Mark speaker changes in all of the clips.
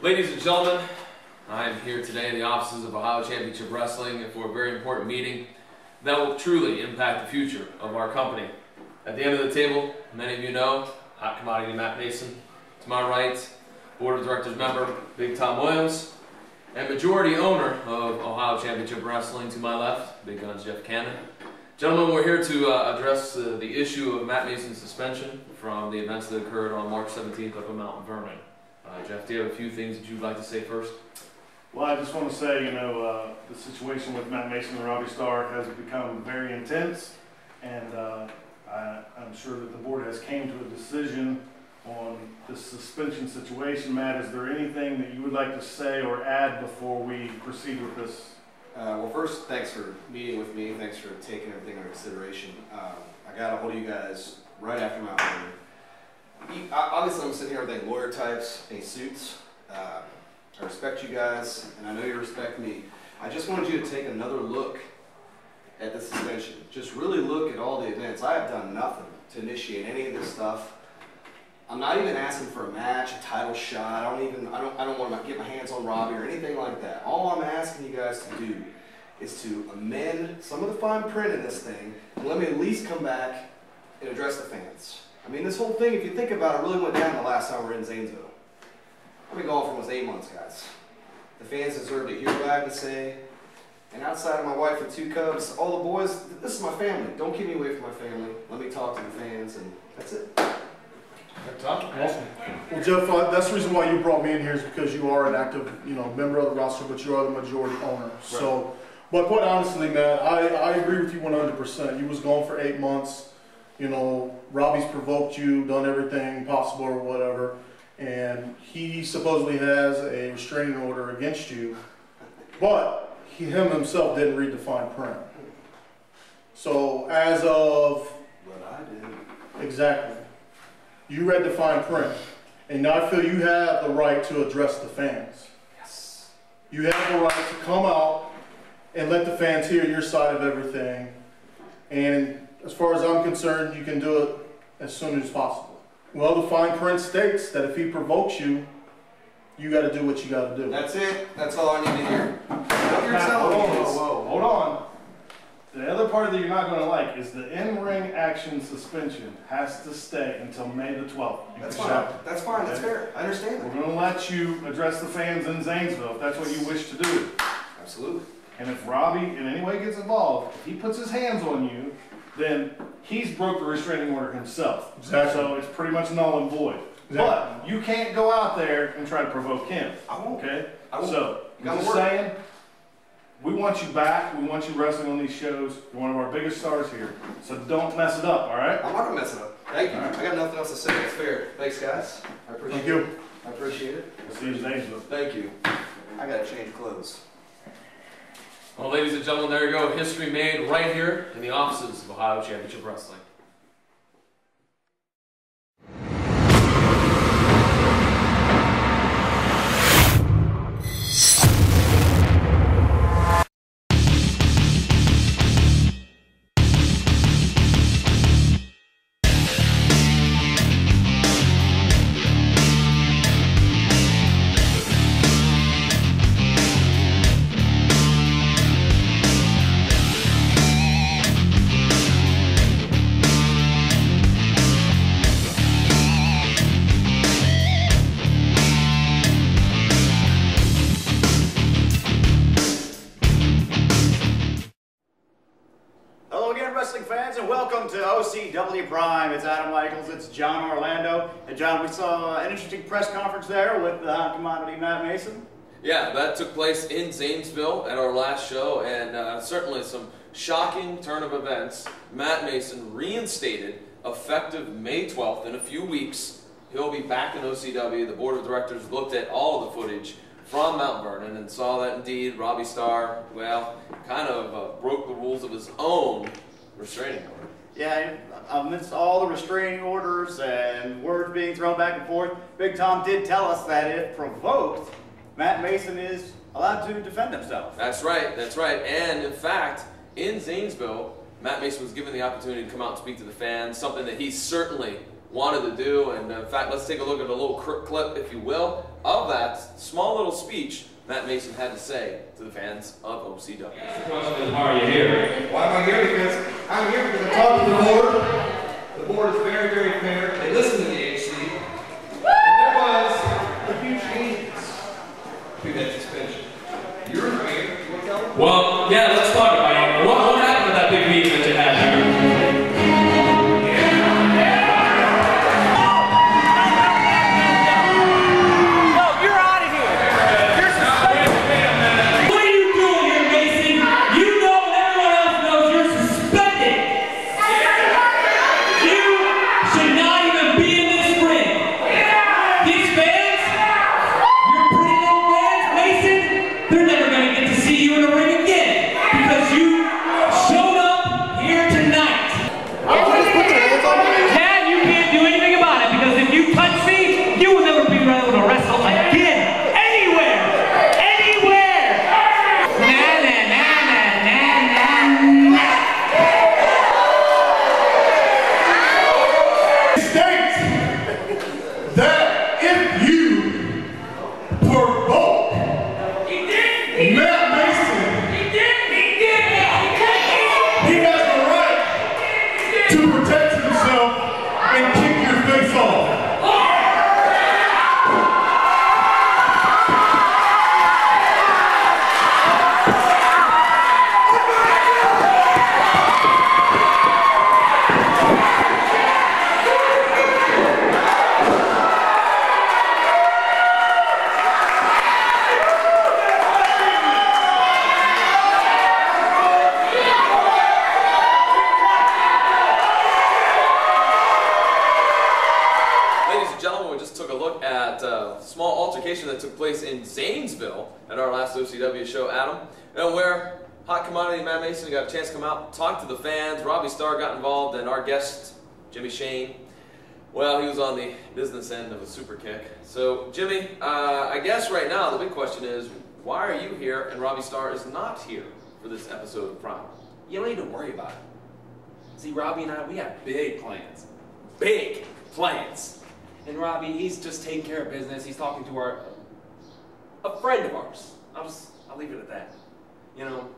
Speaker 1: Ladies and gentlemen, I am here today in the offices of Ohio Championship Wrestling for a very important meeting that will truly impact the future of our company. At the end of the table, many of you know, hot commodity Matt Mason. To my right, Board of Directors member Big Tom Williams, and majority owner of Ohio Championship Wrestling to my left, Big Guns Jeff Cannon. Gentlemen, we're here to address the issue of Matt Mason's suspension from the events that occurred on March 17th up in Mount Vernon. Jeff, do you have a few things that you'd like to say first?
Speaker 2: Well, I just want to say, the situation with Matt Mason and Robbie Starr has become very intense, and I'm sure that the board has came to a decision on this suspension situation. Matt, is there anything that you would like to say or add before we proceed with this?
Speaker 3: Well, first, thanks for meeting with me. Thanks for taking everything under consideration. I got a hold of you guys right after Mount Vernon. Obviously, I'm sitting here with any lawyer types, any suits. I respect you guys, and I know you respect me. I just wanted you to take another look at the suspension. Just really look at all the events. I have done nothing to initiate any of this stuff. I'm not even asking for a match, a title shot. I don't want to get my hands on Robbie or anything like that. All I'm asking you guys to do is to amend some of the fine print in this thing and let me at least come back and address the fans. I mean, this whole thing, if you think about it, really went down the last time we were in Zanesville. I've been gone for almost 8 months, guys. The fans deserve to hear what I have to say. And outside of my wife and 2 cubs, all the boys, this is my family. Don't keep me away from my family. Let me talk to the fans, and that's it.
Speaker 2: Awesome.
Speaker 4: Well, Jeff, that's the reason why you brought me in here is because you are an active, member of the roster, but you are the majority owner. Right. So, but quite honestly, man, I agree with you 100%. You was gone for 8 months. Robbie's provoked you, done everything possible or whatever, and he supposedly has a restraining order against you, but him himself didn't read the fine print. So as of...
Speaker 3: But I did.
Speaker 4: Exactly. You read the fine print, and now I feel you have the right to address the fans.
Speaker 3: Yes.
Speaker 4: You have the right to come out and let the fans hear your side of everything, and as far as I'm concerned, you can do it as soon as possible. Well, the fine print states that if he provokes you, you got to do what you got to do.
Speaker 3: That's it. That's all I need to hear.
Speaker 2: Hold on. The other part that you're not going to like is the in-ring action suspension has to stay until May the 12th.
Speaker 3: That's fine. That's fine. That's fair. I understand.
Speaker 2: We're going to let you address the fans in Zanesville if that's what you wish to do.
Speaker 3: Absolutely. And
Speaker 2: if Robbie in any way gets involved, if he puts his hands on you, then he's broke the restraining order himself.
Speaker 4: Exactly.
Speaker 2: So it's pretty much null and void. Exactly. But you can't go out there and try to provoke him.
Speaker 3: I won't.
Speaker 2: Okay?
Speaker 3: I won't.
Speaker 2: So, I'm just saying, we want you back. We want you wrestling on these shows. You're one of our biggest stars here. So don't mess it up, all right?
Speaker 3: I'm not going to mess it up. Thank you.
Speaker 2: Right.
Speaker 3: I got nothing else to say. It's fair. Thanks, guys. I appreciate it.
Speaker 4: Thank you.
Speaker 3: I appreciate it.
Speaker 2: We'll see you in Zanesville.
Speaker 3: Thank you. I got to change clothes.
Speaker 1: Well, ladies and gentlemen, there you go. History made right here in the offices of Ohio Championship Wrestling.
Speaker 5: Fans, and welcome to OCW Prime. It's Adam Michaels, it's John Orlando. And John, we saw an interesting press conference there with the hot commodity Matt Mason.
Speaker 1: Yeah, that took place in Zanesville at our last show, and certainly some shocking turn of events. Matt Mason reinstated effective May 12th. In a few weeks, he'll be back in OCW. The board of directors looked at all of the footage from Mount Vernon and saw that indeed Robbie Starr, well, kind of broke the rules of his own restraining order.
Speaker 5: Yeah, amidst all the restraining orders and words being thrown back and forth, Big Tom did tell us that if provoked, Matt Mason is allowed to defend himself.
Speaker 1: That's right, that's right. And in fact, in Zanesville, Matt Mason was given the opportunity to come out and speak to the fans, something that he certainly wanted to do. And in fact, let's take a look at a little clip, if you will, of that small little speech Matt Mason had to say to the fans of OCW.
Speaker 6: The question is, why are you here?
Speaker 7: Why am I here? Because I'm here because I talked to the board. The board is very, very fair. They listened to the HC. And there was a huge changes to that suspension. You're afraid. You want to tell them?
Speaker 6: Well, yeah, let's talk about it. What happened to that big meeting that you had here?
Speaker 1: That took place in Zanesville at our last OCW show, Adam, and where Hot Commodity Matt Mason got a chance to come out, talk to the fans. Robbie Starr got involved, and our guest, Jimmy Shane, well, he was on the business end of a super kick. So, Jimmy, I guess right now the big question is, why are you here and Robbie Starr is not here for this episode of Prime?
Speaker 8: You don't need to worry about it. See, Robbie and I, we have big plans. Big plans. And Robbie, he's just taking care of business. He's talking to a friend of ours. I'll leave it at that. You know,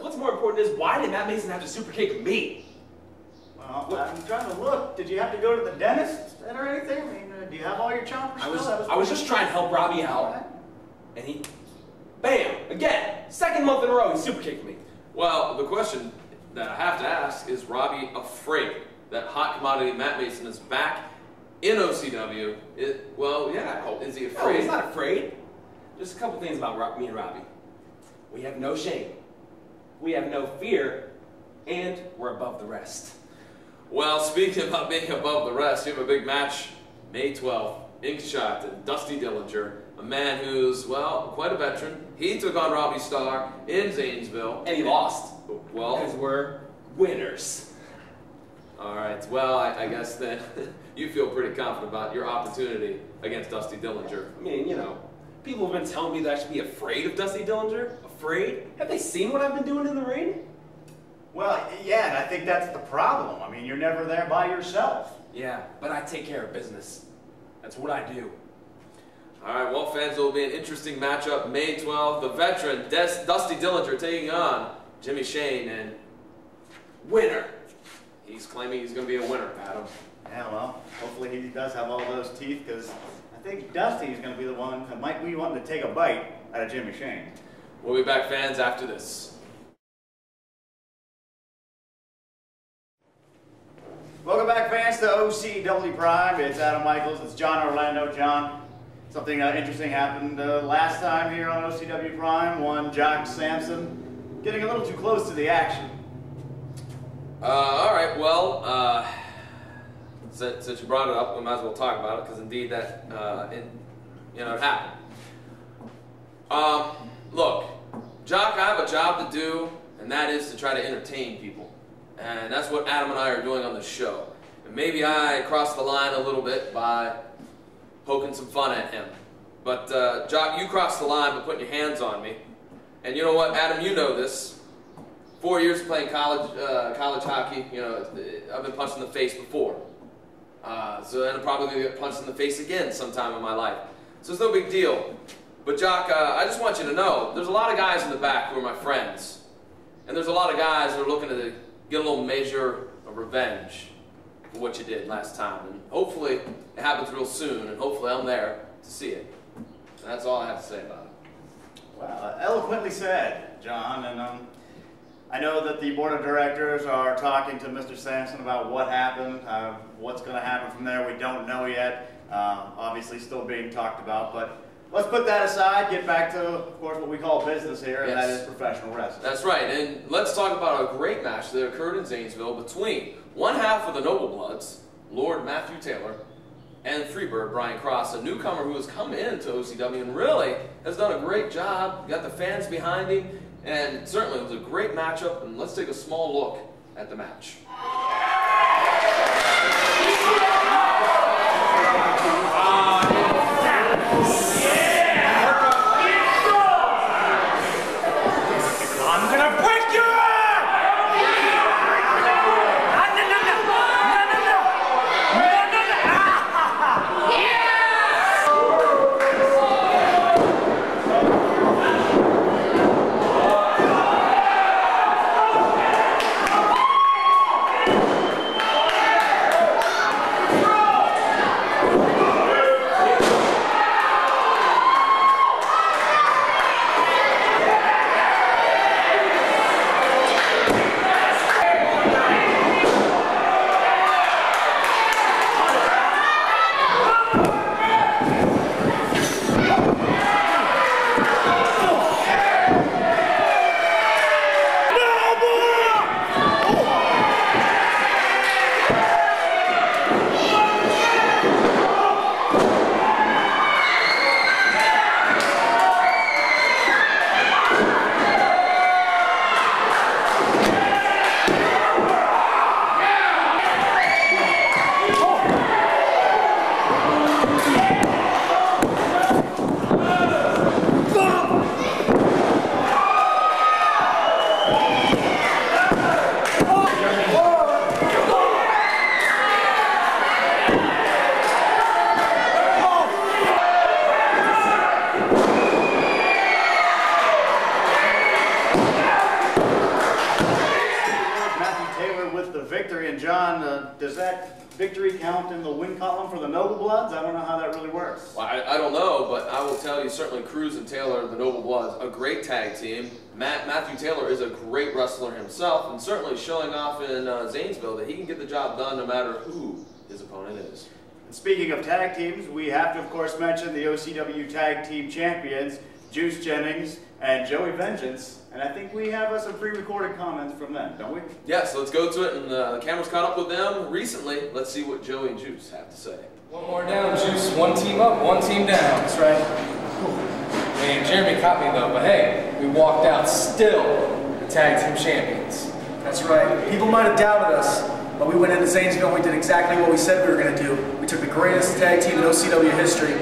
Speaker 8: what's more important is, why did Matt Mason have to super kick me?
Speaker 5: Well, I'm trying to look. Did you have to go to the dentist or anything? I mean, do you have all your chompers still?
Speaker 8: I was just trying to help Robbie out. And he, bam, again, second month in a row, he super kicked me.
Speaker 1: Well, the question that I have to ask is, Robbie afraid that Hot Commodity Matt Mason is back in OCW? Well, yeah, is he afraid?
Speaker 8: No, he's not afraid. Just a couple things about me and Robbie. We have no shame. We have no fear. And we're above the rest.
Speaker 1: Well, speaking about being above the rest, you have a big match May 12th, Inkshot and Dusty Dillinger, a man who's, well, quite a veteran. He took on Robbie Starr in Zanesville.
Speaker 8: And he lost.
Speaker 1: Well,
Speaker 8: because we're winners.
Speaker 1: All right, well, I guess then you feel pretty confident about your opportunity against Dusty Dillinger.
Speaker 8: I mean, you know, people have been telling me that I should be afraid of Dusty Dillinger. Afraid? Have they seen what I've been doing in the ring?
Speaker 5: Well, yeah, and I think that's the problem. I mean, you're never there by yourself.
Speaker 8: Yeah, but I take care of business. That's what I do.
Speaker 1: All right, well, fans, it will be an interesting matchup May 12th. The veteran, Dusty Dillinger, taking on Jimmy Shane, and winner. He's claiming he's going to be a winner, Adam.
Speaker 5: Yeah, well, hopefully he does have all those teeth, because I think Dusty's going to be the one that might be wanting to take a bite out of Jimmy Shane.
Speaker 1: We'll be back, fans, after this.
Speaker 5: Welcome back, fans, to OCW Prime. It's Adam Michaels. It's John Orlando. John, something interesting happened last time here on OCW Prime. One Jock Sampson getting a little too close to the action.
Speaker 1: All right, well, since you brought it up, we might as well talk about it, because indeed that, it happened. Look, Jock, I have a job to do, and that is to try to entertain people. And that's what Adam and I are doing on this show. And maybe I crossed the line a little bit by poking some fun at him. But, Jock, you crossed the line by putting your hands on me. And you know what, Adam, you know this. 4 years playing college hockey, I've been punched in the face before. So then I'm probably going to get punched in the face again sometime in my life. So it's no big deal. But Jock, I just want you to know, there's a lot of guys in the back who are my friends. And there's a lot of guys who are looking to get a little measure of revenge for what you did last time. And hopefully it happens real soon, and hopefully I'm there to see it. And that's all I have to say about it.
Speaker 5: Well, eloquently said, John. And I know that the board of directors are talking to Mr. Sampson about what happened, what's going to happen from there. We don't know yet. Obviously still being talked about, but let's put that aside, get back to, of course, what we call business here, and that is professional wrestling.
Speaker 1: That's right, and let's talk about a great match that occurred in Zanesville between one half of the Noble Bloods, Lord Matthew Taylor, and Freebird Brian Cross, a newcomer who has come into OCW and really has done a great job. Got the fans behind him, and certainly it was a great matchup, and let's take a small look at the match.
Speaker 5: Does that victory count in the win column for the Noble Bloods? I don't know how that really works.
Speaker 1: Well, I don't know, but I will tell you, certainly Cruz and Taylor, the Noble Bloods, a great tag team. Matthew Taylor is a great wrestler himself, and certainly showing off in Zanesville that he can get the job done no matter who his opponent is.
Speaker 5: And speaking of tag teams, we have to, of course, mention the OCW Tag Team Champions, Juice Jennings and Joey Vengeance. And I think we have some pre-recorded comments from them, don't we?
Speaker 1: Yes, let's go to it, and the camera's caught up with them recently. Let's see what Joey and Juice have to say.
Speaker 6: One more down, Juice. One team up, one team down.
Speaker 9: That's right.
Speaker 6: Man, Jeremy caught me though, but hey, we walked out still the tag team champions.
Speaker 9: That's right. People might have doubted us, but we went into Zanesville and we did exactly what we said we were going to do. We took the greatest tag team in OCW history,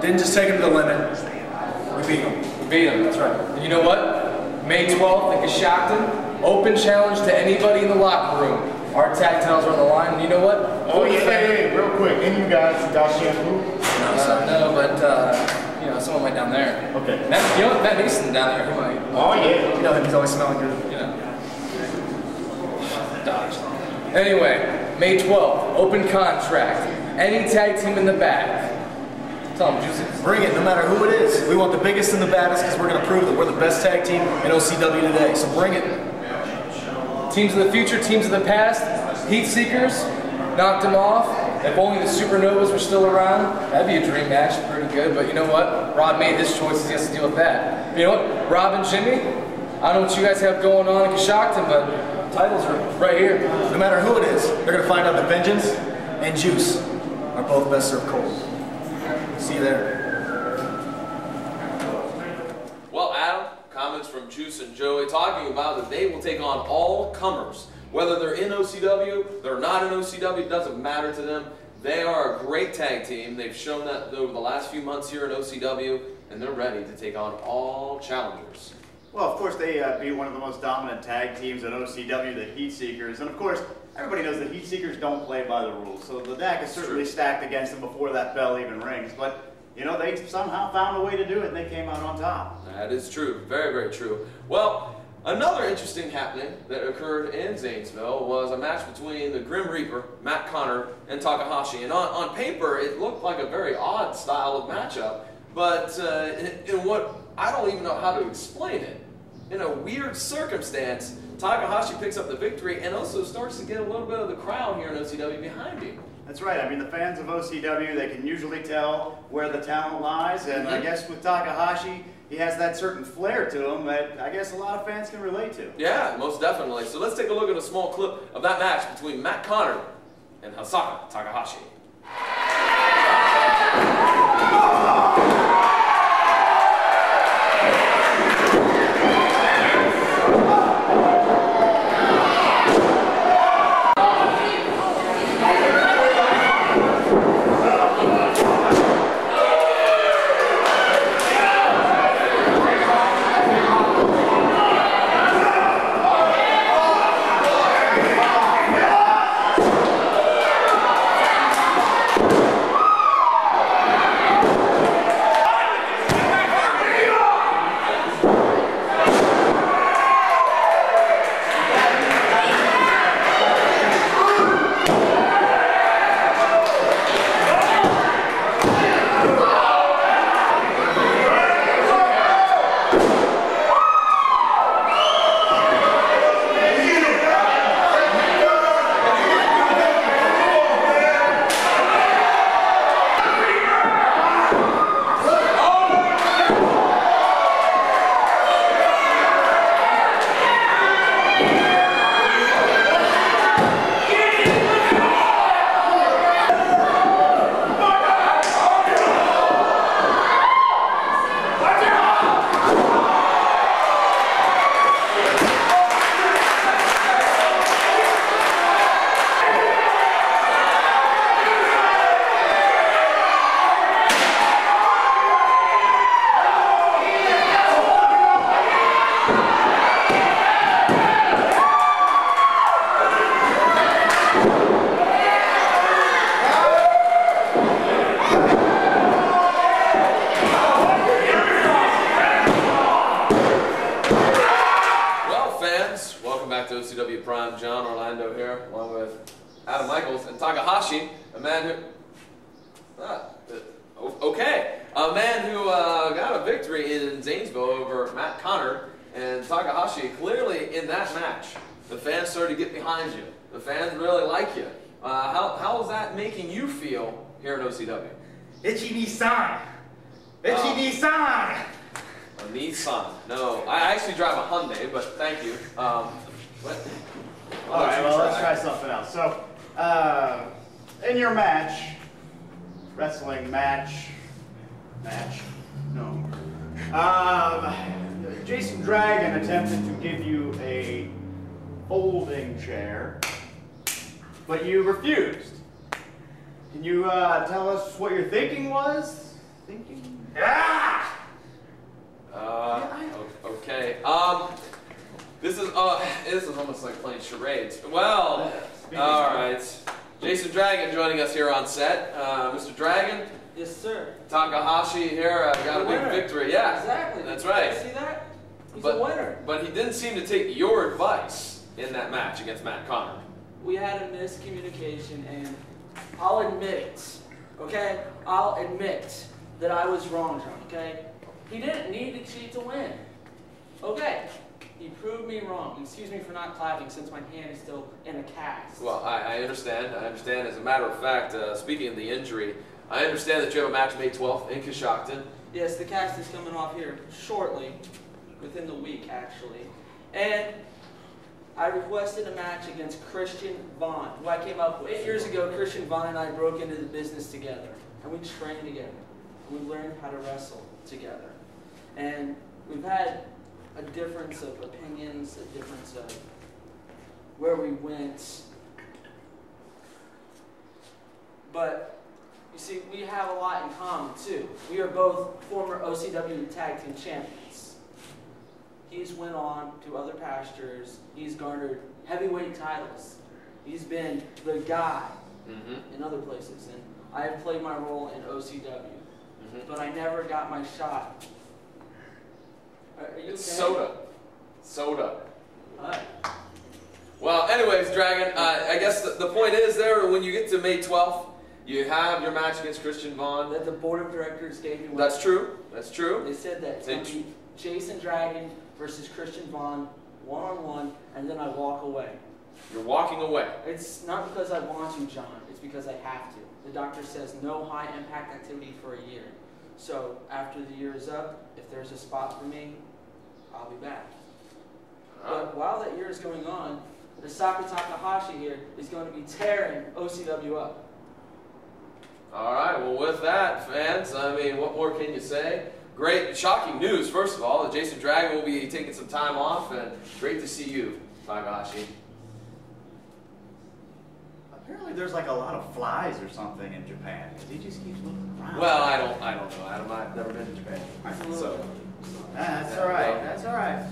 Speaker 9: didn't just take them to the limit, we beat them.
Speaker 6: Beat them.
Speaker 9: That's right.
Speaker 6: And you know what? May 12th in Coshocton, open challenge to anybody in the locker room. Our tag titles are on the line, and you know what?
Speaker 4: Oh yeah, hey, real quick, any of you guys got shampoo?
Speaker 6: No, but you know, someone might down there.
Speaker 4: Okay.
Speaker 6: You know what? Matt Mason down there, he might.
Speaker 4: Oh yeah.
Speaker 9: You know him, he's always smelling good.
Speaker 6: You know. Dodge. Anyway, May 12th, open contract. Any tag team in the back. Tell them, Juicy.
Speaker 9: Bring it, no matter who it is. We want the biggest and the baddest because we're going to prove that we're the best tag team in OCW today. So bring it.
Speaker 6: Teams of the future, teams of the past, Heat Seekers, knocked them off. If only the Supernovas were still around, that'd be a dream match, pretty good. But you know what? Rob made his choices, he has to deal with that. You know what? Rob and Jimmy, I don't know what you guys have going on in Coshocton, but titles are right here.
Speaker 9: No matter who it is, they're going to find out that Vengeance and Juice are both best served cold. See you there.
Speaker 1: Well, Adam, comments from Juice and Joey talking about that they will take on all comers. Whether they're in OCW, they're not in OCW, it doesn't matter to them. They are a great tag team. They've shown that over the last few months here in OCW, and they're ready to take on all challengers.
Speaker 5: Well, of course, they beat one of the most dominant tag teams in OCW, the Heat Seekers. And of course, everybody knows the Heat Seekers don't play by the rules, so the deck is certainly stacked against them before that bell even rings. But, you know, they somehow found a way to do it, and they came out on top.
Speaker 1: That is true. Very, very true. Well, another interesting happening that occurred in Zanesville was a match between the Grim Reaper, Matt Connor, and Takahashi. And on paper, it looked like a very odd style of matchup, but in what I don't even know how to explain it. In a weird circumstance, Takahashi picks up the victory and also starts to get a little bit of the crowd here in OCW behind him.
Speaker 5: That's right. I mean, the fans of OCW, they can usually tell where the talent lies, and I guess with Takahashi, he has that certain flair to him that I guess a lot of fans can relate to.
Speaker 1: Yeah, most definitely. So let's take a look at a small clip of that match between Matt Connor and Hisaka Takahashi. OCW Prime, John Orlando here, along with Adam Michaels and Takahashi, a man who, a man who got a victory in Zanesville over Matt Connor and Takahashi. Clearly, in that match, the fans started to get behind you. The fans really like you. How is that making you feel here in OCW?
Speaker 5: Ichi-Nissan! Ichi-Nissan!
Speaker 1: A Nissan. No, I actually drive a Hyundai, but thank you.
Speaker 5: All right, well, let's try something else. So, in your match, wrestling match, no. Jason Dragon attempted to give you a folding chair, but you refused. Can you tell us what your thinking was? Ah!
Speaker 1: Okay. This is almost like playing charades. Well, all right. Jason Dragon joining us here on set. Mr. Dragon.
Speaker 10: Yes, sir.
Speaker 1: Takahashi here got a big victory. Yeah,
Speaker 10: exactly.
Speaker 1: That's right.
Speaker 10: See that? He's a winner.
Speaker 1: But he didn't seem to take your advice in that match against Matt Connor.
Speaker 10: We had a miscommunication, and I'll admit it. Okay? I'll admit that I was wrong, John. Okay? He didn't need to cheat to win. Okay. He proved me wrong. Excuse me for not clapping since my hand is still in a cast.
Speaker 1: Well, I understand. I understand. As a matter of fact, speaking of the injury, I understand that you have a match May 12th in Coshocton.
Speaker 10: Yes, the cast is coming off here shortly, within the week actually. And I requested a match against Christian Vaughn, who I came up with. 8 years ago, Christian Vaughn and I broke into the business together. And we trained together. We learned how to wrestle together. And we've had a difference of opinions, a difference of where we went. But, you see, we have a lot in common, too. We are both former OCW Tag Team Champions. He's went on to other pastures. He's garnered heavyweight titles. He's been the guy in other places, and I have played my role in OCW, but I never got my shot. Are you
Speaker 1: It's
Speaker 10: okay?
Speaker 1: soda.
Speaker 10: Alright.
Speaker 1: Well, anyways, Dragon, I guess the point is there, when you get to May 12th, you have your match against Christian Vaughn.
Speaker 10: That the board of directors gave me.
Speaker 1: That's true. That's true.
Speaker 10: They said that it's going to be Jason Dragon versus Christian Vaughn, one-on-one, and then I walk away.
Speaker 1: You're walking away.
Speaker 10: It's not because I want to, John. It's because I have to. The doctor says no high-impact activity for a year. So after the year is up, if there's a spot for me, I'll be back. But while that year is going on, the Takahashi here is going to be tearing OCW up.
Speaker 1: All right, well, with that, fans, I mean, what more can you say? Great, shocking news, first of all, that Jason Dragon will be taking some time off, and great to see you, Takahashi.
Speaker 5: Apparently there's like a lot of flies or something in Japan, because he just keeps looking around.
Speaker 1: Well, I don't know, Adam. I've never been to Japan. So.
Speaker 5: That's all right. That's all right.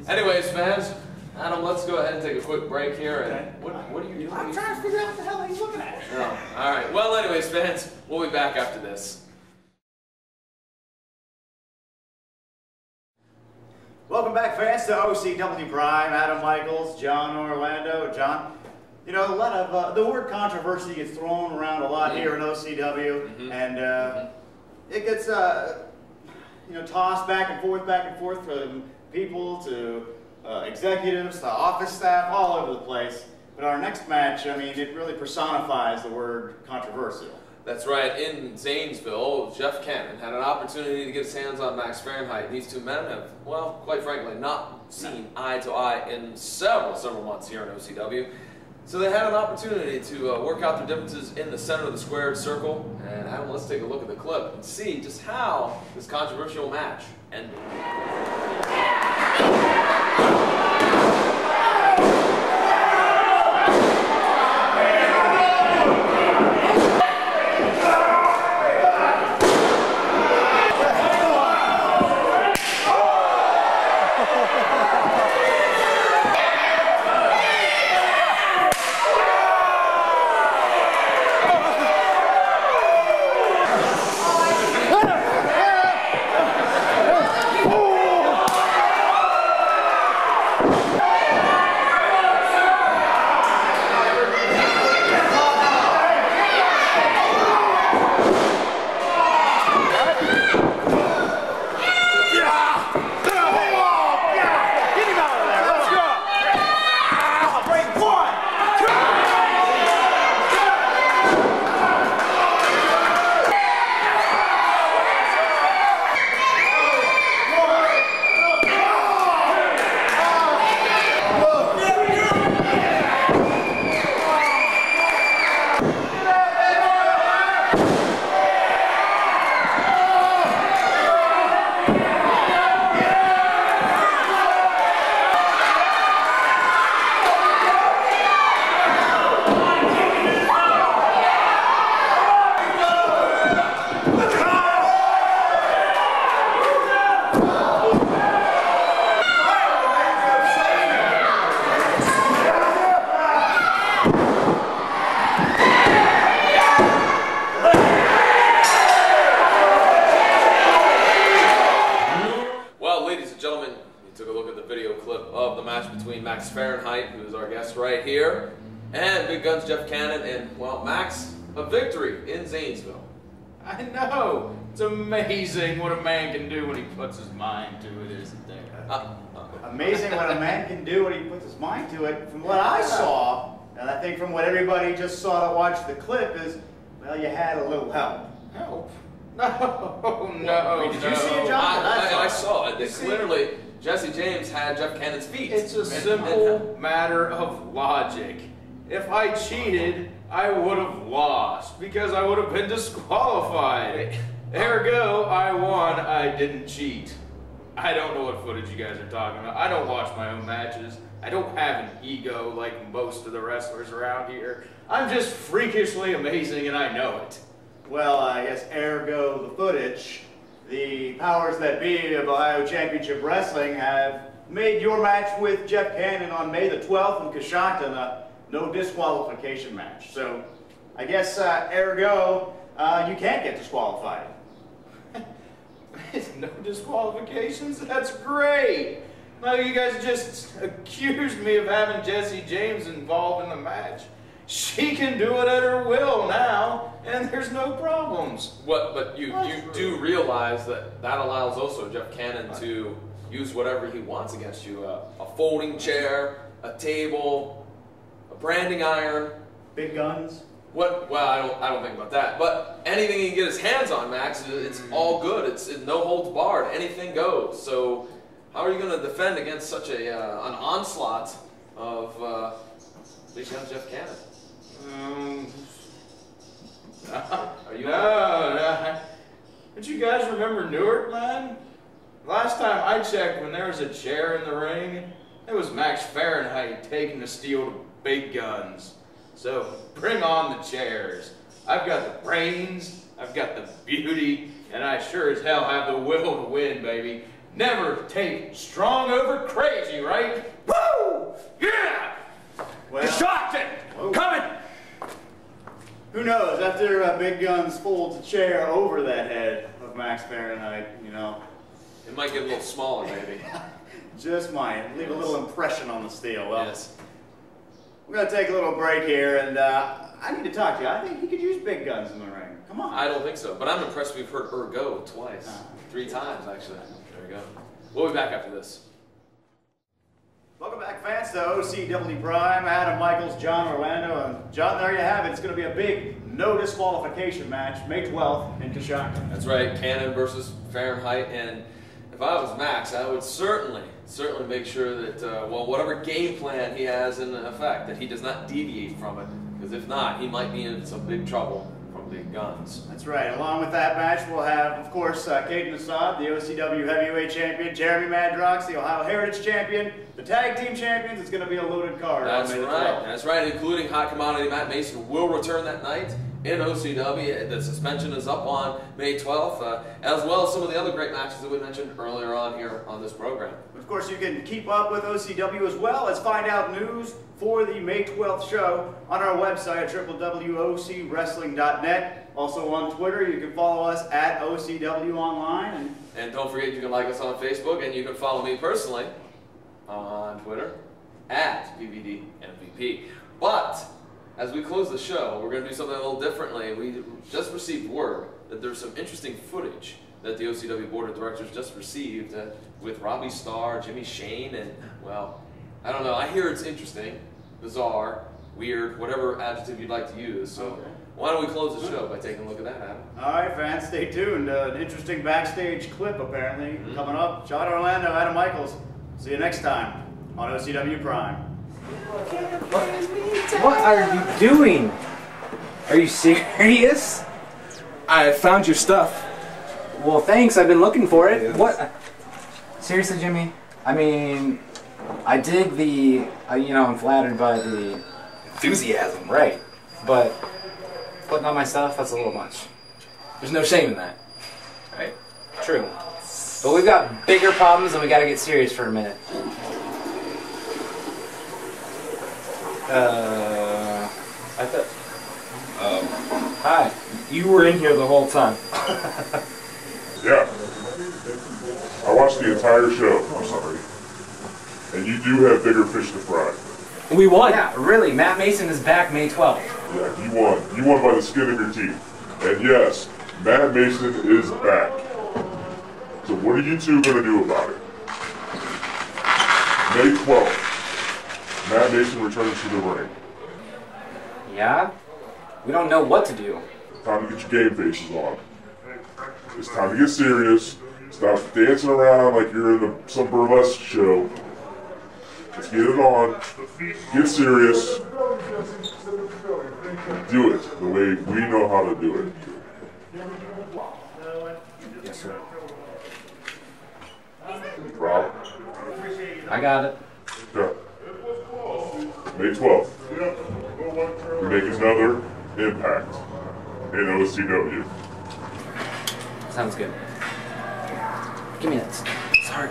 Speaker 1: Anyways, fans, Adam, let's go ahead and take a quick break here. And what are you doing?
Speaker 5: I'm trying to figure out what the hell he's looking at.
Speaker 1: Oh, all right. Well, anyways, fans, we'll be back after this.
Speaker 5: Welcome back, fans, to OCW Prime. Adam Michaels, John Orlando. John, you know, a lot of the word controversy gets thrown around a lot here in OCW, and it gets you know, tossed back and forth from people to executives to office staff, all over the place. But our next match, I mean, it really personifies the word controversial.
Speaker 1: That's right. In Zanesville, Jeff Cannon had an opportunity to get his hands on Max Fahrenheit. These two men have, well, quite frankly, not seen eye to eye in several months here in OCW. So they had an opportunity to work out their differences in the center of the squared circle. And Adam, let's take a look at the clip and see just how this controversial match ended. Max Fahrenheit, who is our guest right here, and Big Guns Jeff Cannon, and, well, Max, a victory in Zanesville.
Speaker 11: I know. It's amazing what a man can do when he puts his mind to it, isn't there?
Speaker 5: Amazing what a man can do when he puts his mind to it. From what I saw, and I think from what everybody just saw to watch the clip is, well, you had a little help.
Speaker 11: Help? No, no,
Speaker 5: Did you see it, John?
Speaker 1: I saw it. Clearly, Jesse James had Jeff Cannon's feet.
Speaker 11: It's a simple matter of logic. If I cheated, I would have lost because I would have been disqualified. Ergo, I won, I didn't cheat. I don't know what footage you guys are talking about. I don't watch my own matches. I don't have an ego like most of the wrestlers around here. I'm just freakishly amazing and I know it.
Speaker 5: Well, I guess ergo the footage, the powers that be of Ohio Championship Wrestling have made your match with Jeff Cannon on May the 12th in Coshocton no disqualification match. So I guess ergo, you can't get disqualified.
Speaker 11: No disqualifications? That's great! No, you guys just accused me of having Jesse James involved in the match. She can do it at her will now, and there's no problems.
Speaker 1: But you do realize that allows also Jeff Cannon to use whatever he wants against you. A folding chair, a table, a branding iron.
Speaker 5: Big guns?
Speaker 1: Well, I don't think about that. But anything he can get his hands on, Max, it's all good. It's no holds barred. Anything goes. So how are you going to defend against such an onslaught of big gun Jeff Cannon? Are you?
Speaker 11: No. Don't you guys remember Newark, man? Last time I checked, when there was a chair in the ring, it was Max Fahrenheit taking the steel to big guns. So bring on the chairs. I've got the brains, I've got the beauty, and I sure as hell have the will to win, baby. Never take strong over crazy, right? Woo! Yeah!
Speaker 5: Well,
Speaker 11: Shotgun! Coming!
Speaker 5: Who knows? After Big Guns folds a chair over that head of Max Fahrenheit, you know.
Speaker 1: It might get a little smaller, maybe.
Speaker 5: Just might. Leave a little impression on the steel. Well,
Speaker 1: Yes.
Speaker 5: we're going to take a little break here, and I need to talk to you. I think he could use Big Guns in the ring. Come on.
Speaker 1: I don't think so, but I'm impressed we've heard Ergo twice. 3 times, actually. There we go. We'll be back after this.
Speaker 5: Welcome back, fans, to OCW Prime. Adam Michaels, John Orlando, and John, there you have it. It's going to be a big no disqualification match, May 12th in Coshocton.
Speaker 1: That's right, Cannon versus Fahrenheit, and if I was Max, I would certainly make sure that, well, whatever game plan he has in effect, that he does not deviate from it, because if not, he might be in some big trouble from Big Guns.
Speaker 5: That's right. Along with that match, we'll have, of course, Caden Assad, the OCW Heavyweight Champion, Jeremy Madrox, the Ohio Heritage Champion, the Tag Team Champions. It's going to be a loaded card.
Speaker 1: That's right. That's right, including hot commodity Matt Mason will return that night in OCW. The suspension is up on May 12th, as well as some of the other great matches that we mentioned earlier on here on this program.
Speaker 5: Of course, you can keep up with OCW as well as find out news for the May 12th show on our website at www.ocwrestling.net. Also on Twitter, you can follow us at OCW Online.
Speaker 1: And don't forget, you can like us on Facebook, and you can follow me personally on Twitter at BBDMVP. But as we close the show, we're going to do something a little differently. We just received word that there's some interesting footage that the OCW Board of Directors just received with Robbie Starr, Jimmy Shane, and, well, I don't know. I hear it's interesting, bizarre, weird, whatever adjective you'd like to use. So why don't we close the show by taking a look at that, Adam?
Speaker 5: All right, fans, stay tuned. An interesting backstage clip, apparently, coming up. John Orlando, Adam Michaels. See you next time on OCW Prime.
Speaker 6: What are you doing? Are you serious?
Speaker 12: I found your stuff.
Speaker 6: Well, thanks. I've been looking for it. What? Seriously, Jimmy? I mean, I dig the, you know, I'm flattered by the
Speaker 12: Enthusiasm.
Speaker 6: right, but putting on my stuff, that's a little much.
Speaker 12: There's no shame in that.
Speaker 6: Right? True. But we've got bigger problems and we gotta get serious for a minute.
Speaker 12: I thought. Hi. You were in here the whole time.
Speaker 13: Yeah. I watched the entire show. I'm sorry. And you do have bigger fish to fry.
Speaker 12: We won.
Speaker 6: Yeah, really. Matt Mason is back May 12th.
Speaker 13: Yeah, you won. You won by the skin of your teeth. And yes, Matt Mason is back. So what are you two going to do about it? May 12th. Matt Mason returns to the ring.
Speaker 6: Yeah? We don't know what to do.
Speaker 13: Time to get your game faces on. It's time to get serious. Stop dancing around like you're in some burlesque show. Let's get it on. Get serious. Do it the way we know how to do it.
Speaker 6: Yes, sir.
Speaker 13: Rob?
Speaker 6: I got it.
Speaker 13: Yeah. May 12th. We make another impact in OCW.
Speaker 6: Sounds good. Give me that. Sorry.